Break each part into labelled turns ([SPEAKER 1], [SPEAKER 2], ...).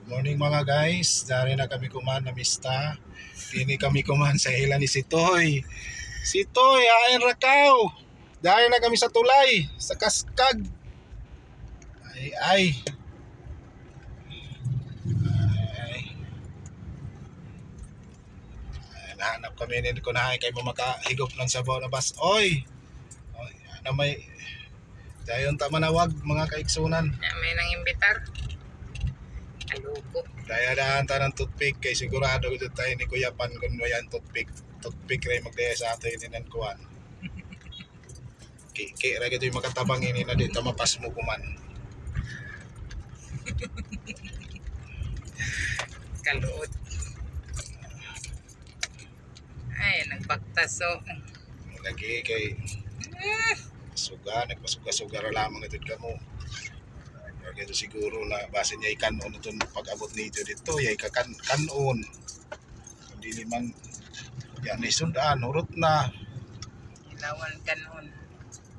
[SPEAKER 1] Morning mga guys, dari na kami kuman na mista. Kini kami kuman sa hila ni Sitoy. Sitoy, hain rakaw. Dari na kami sa tulay, sa kaskag. Ay, ay. Ay. Nahanap kami ni kunahay kay makahigop ng sabaw na bas. Oy, ano may dayon ta manawag mga kaiksunan.
[SPEAKER 2] May nang imbitar. Aluko.
[SPEAKER 1] Daya daan ta ng toothpick kay sigurado dito tayo ni Kuya Pan kung yan toothpick. Toothpick rin magdaya sa ato ininan kuhan. Kaya rin ito yung makatabang ini na dito mapas mo kuman.
[SPEAKER 2] Kaluot. Ay, nagpagtaso.
[SPEAKER 1] Lagi kay nagpasuga-suga lamang ito ka mo. Kaya ito siguro na base niya ikanon ito pag-abot nito dito, yay kanon. Hindi liman yan ay sundan, urot na.
[SPEAKER 2] Ilawan kanon.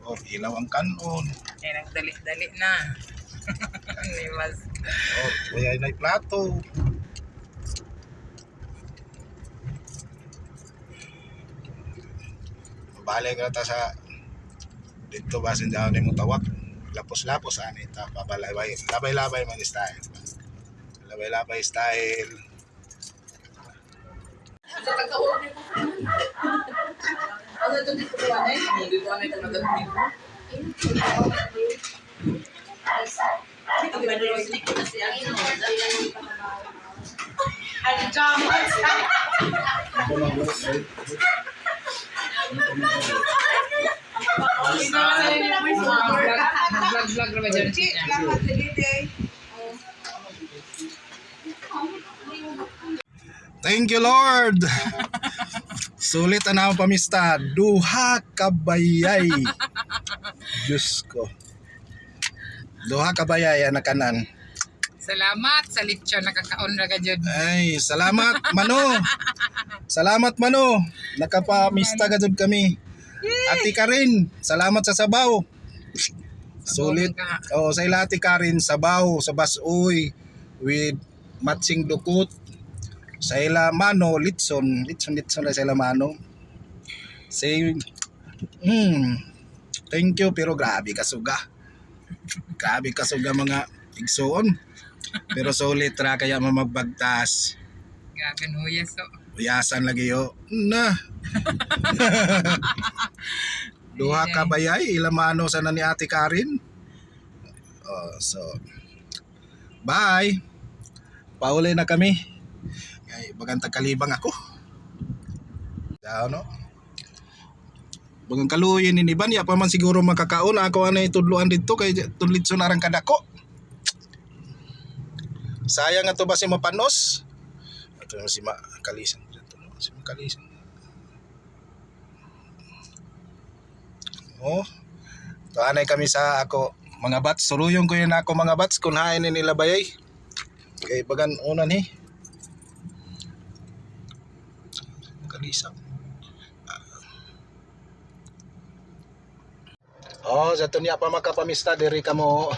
[SPEAKER 1] O ilaw ang kanon.
[SPEAKER 2] Ay, nagdali-dali na. May mas.
[SPEAKER 1] O kaya ay plato. Balik na ta sa dito basin daw ni mo tawak. Lapos-lapos ani ta pabalabay. Labay-labay man style. Labay-labay style.
[SPEAKER 2] Vlog na ba dyan?
[SPEAKER 1] Thank you Lord. Sulit na ako pamista. Duha kabayay. Diyos ko. Duha kabayay na kanan.
[SPEAKER 2] Salamat sa lechon. Nakakaon na ka dyan.
[SPEAKER 1] Ay, salamat Mano. Salamat Mano. Nakapamista ka dyan kami. Ati Karin, salamat sa sabaw. Sulit. Oh, sa ila Ati Karin, sabaw sa basoy with matching dukot. Sa ila Mano, litson na sa ila Mano. Say, thank you pero grabe kasuga. Grabe kasuga mga igsoon. Pero sulit ra kaya mamagbagtas.
[SPEAKER 2] Gagan huyas o.
[SPEAKER 1] Uyasan lagi yo. Na. Duha ka bayay ilamano sana ni Ate Karin. Oh, so bye. Pauli na kami. Ay, bagang kalibang ako. Daw no. Bagang kaluyin ni Iban ya pa man siguro makakaon ako anay tudluan dito kay tudlitson arang kadako. Sayang ato ba si mapanos? Ato si makalisan. Si makalisan. Oh. Tuanay kami sa ako mga bats. Suruyong ko yun ako mga bats kung hain ni nila bayay. Kay bagan unan eh. Makalisan. Oh, sa to niya pa makapamista diri ka mo.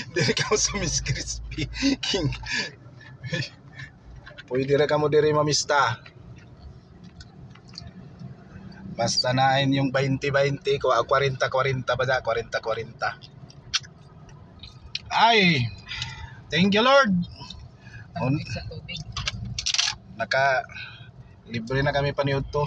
[SPEAKER 1] Diri ka mo sa Miss Crispy King. Pwede rin ka mo diri mamista. Basta nain yung 20-20 ko, 40-40 ba da? 40-40. Ay! Thank you Lord!
[SPEAKER 2] Tubig sa tubig.
[SPEAKER 1] Naka libre na kami paniud to.